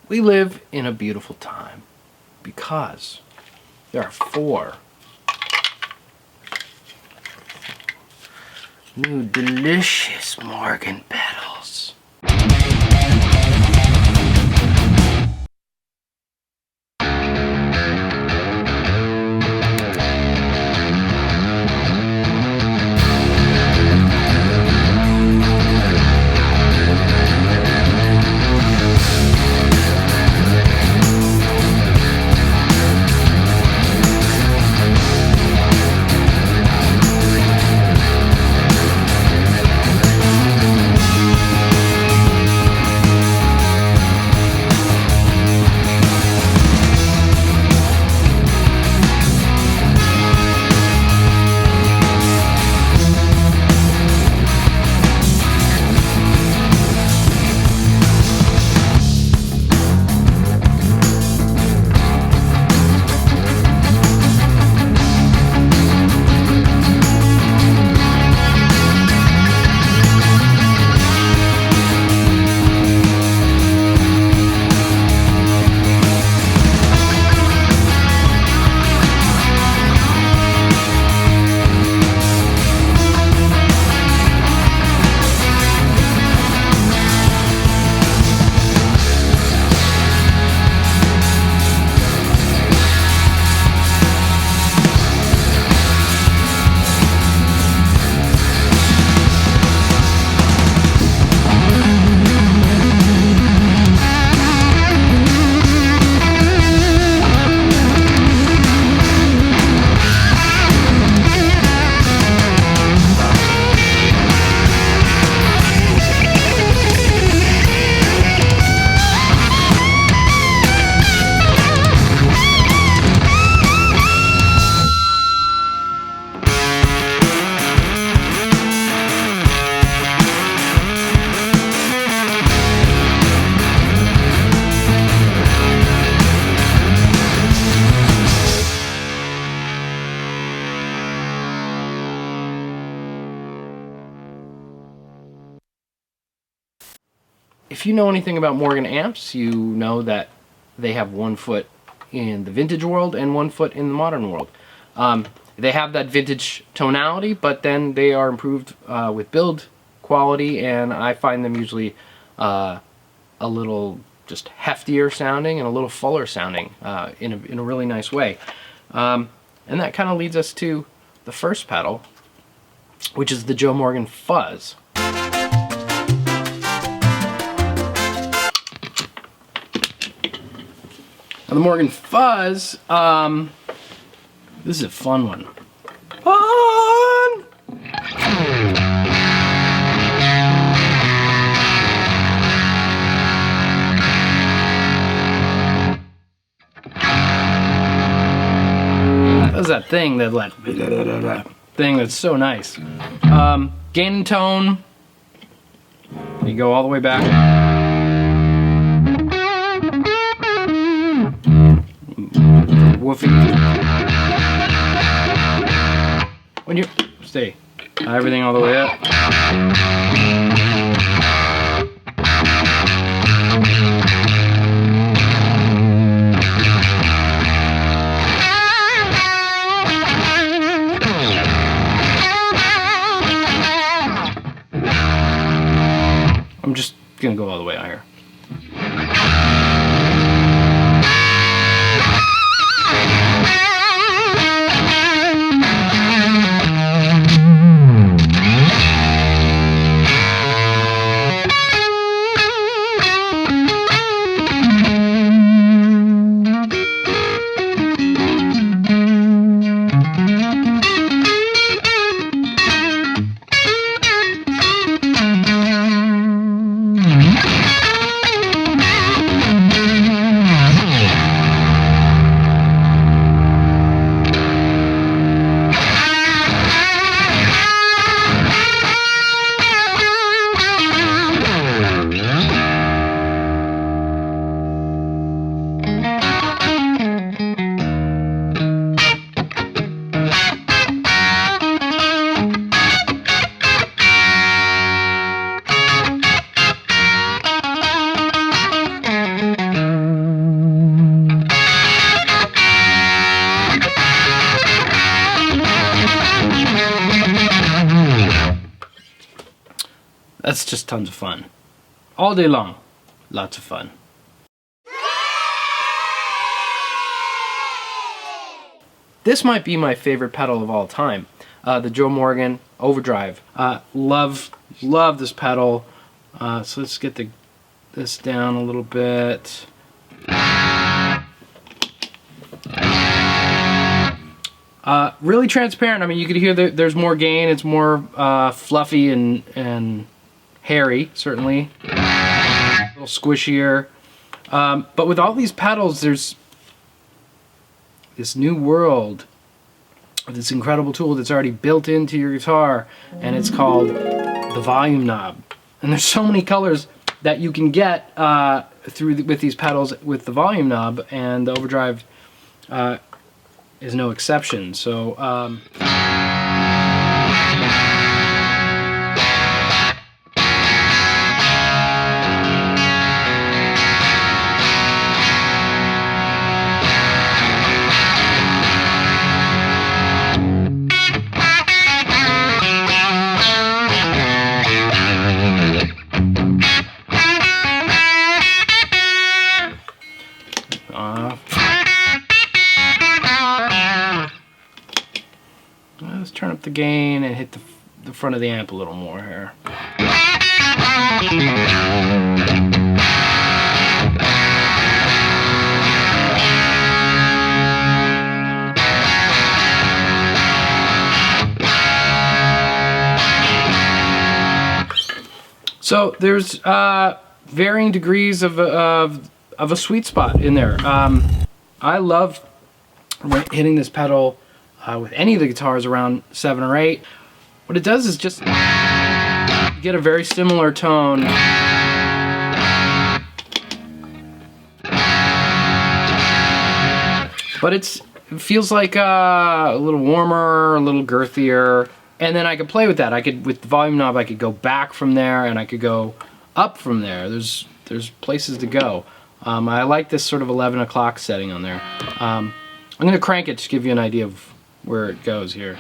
We live in a beautiful time because there are 4 new delicious Morgan petals. If you know anything about Morgan amps, you know that they have one foot in the vintage world and one foot in the modern world. They have that vintage tonality, but then they are improved with build quality, and I find them usually a little just heftier sounding and a little fuller sounding in a really nice way. And that kind of leads us to the first pedal, which is the Joe Morgan Fuzz. Now the Morgan Fuzz, this is a fun one. Fun! That's that thing that like thing that's so nice. Gain and tone. You go all the way back. Woofy. When you stay, everything all the way up. I'm just gonna go all the way out here. That's just tons of fun. All day long. Lots of fun. This might be my favorite pedal of all time. The Joe Morgan Overdrive. Love this pedal. So let's get this down a little bit. Really transparent. I mean, you could hear there's more gain. It's more fluffy and hairy, certainly. A little squishier. But with all these pedals, there's this new world of this incredible tool that's already built into your guitar, and it's called the volume knob. And there's so many colors that you can get with these pedals with the volume knob, and the Overdrive is no exception. So let's turn up the gain and hit the front of the amp a little more here. So there's varying degrees of a sweet spot in there. I love hitting this pedal with any of the guitars around 7 or 8. What it does is just get a very similar tone. But it feels like a little warmer, a little girthier. And then I could play with that. With the volume knob, I could go back from there, and I could go up from there. There's places to go. I like this sort of 11 o'clock setting on there. I'm going to crank it to give you an idea of where it goes here.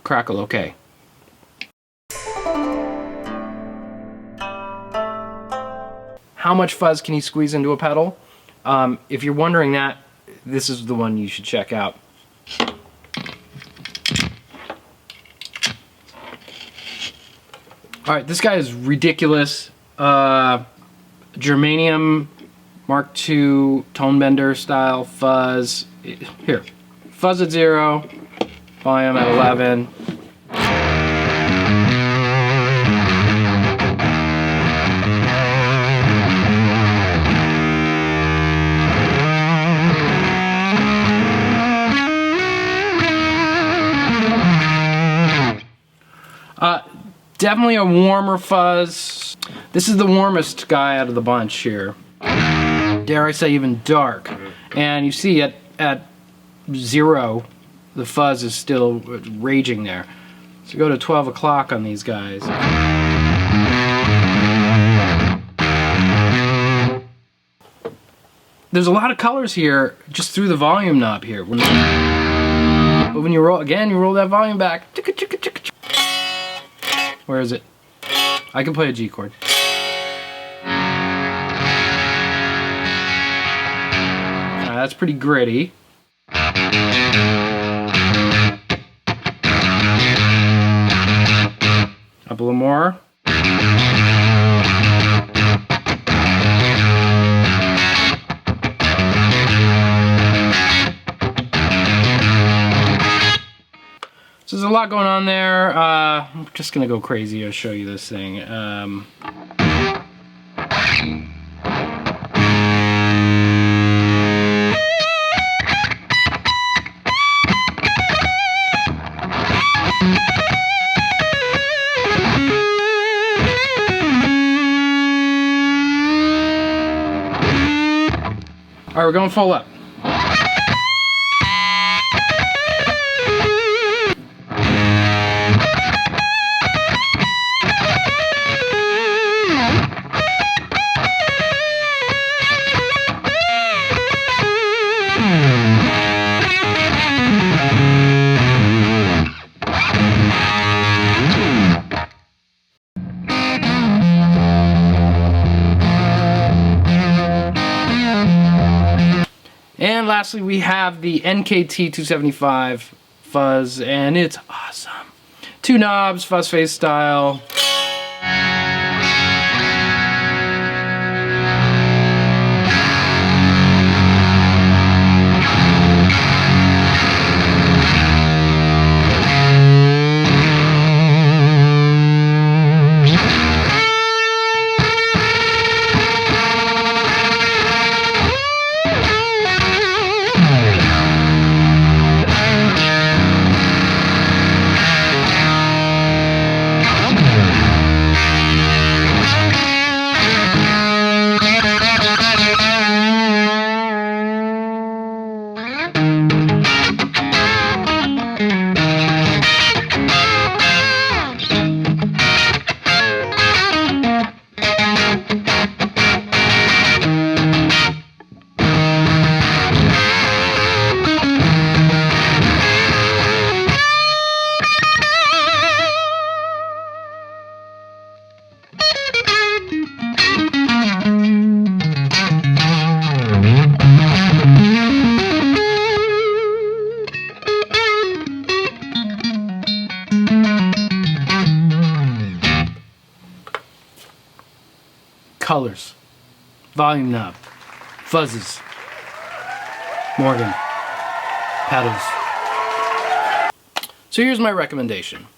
Crackle, okay. How much fuzz can you squeeze into a pedal? If you're wondering that, this is the one you should check out. Alright, this guy is ridiculous. Germanium Mark II ToneBender style fuzz. Here, fuzz at 0, volume at 11. Definitely a warmer fuzz. This is the warmest guy out of the bunch here. Dare I say even dark. And you see at 0, the fuzz is still raging there. So go to 12 o'clock on these guys. There's a lot of colors here just through the volume knob here. But when you roll, again, you roll that volume back. Where is it? I can play a G chord. That's pretty gritty. Up a little more. So there's a lot going on there. I'm just gonna go crazy and show you this thing. All right, we're going full up. And lastly, we have the NKT275 Fuzz, and it's awesome. 2 knobs, FuzzFace style. Colors, volume knob, fuzzes, Morgan, pedals. So here's my recommendation.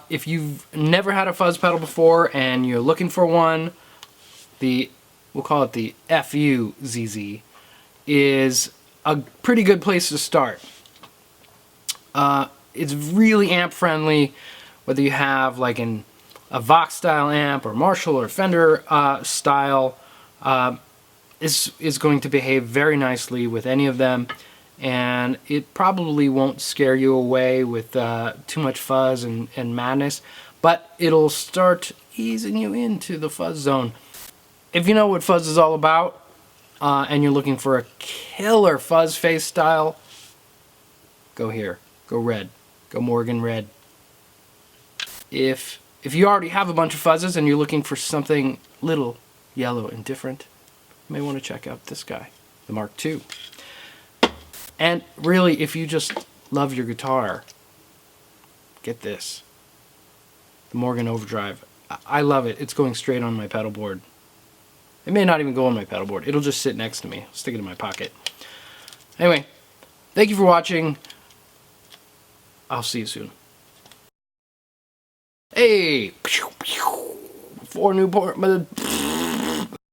If you've never had a fuzz pedal before and you're looking for one, we'll call it the FuZZ, is a pretty good place to start. It's really amp friendly, whether you have like a Vox style amp or Marshall or Fender style, is going to behave very nicely with any of them, and it probably won't scare you away with too much fuzz and madness, but it'll start easing you into the fuzz zone. If you know what fuzz is all about, and you're looking for a killer FuzzFace style, go here. Go red. Go Morgan red. If you already have a bunch of fuzzes and you're looking for something little, yellow, and different, you may want to check out this guy, the Mark II. And really, if you just love your guitar, get this. The Morgan Overdrive. I love it. It's going straight on my pedal board. It may not even go on my pedal board. It'll just sit next to me. I'll stick it in my pocket. Anyway, thank you for watching. I'll see you soon. Hey! 4 new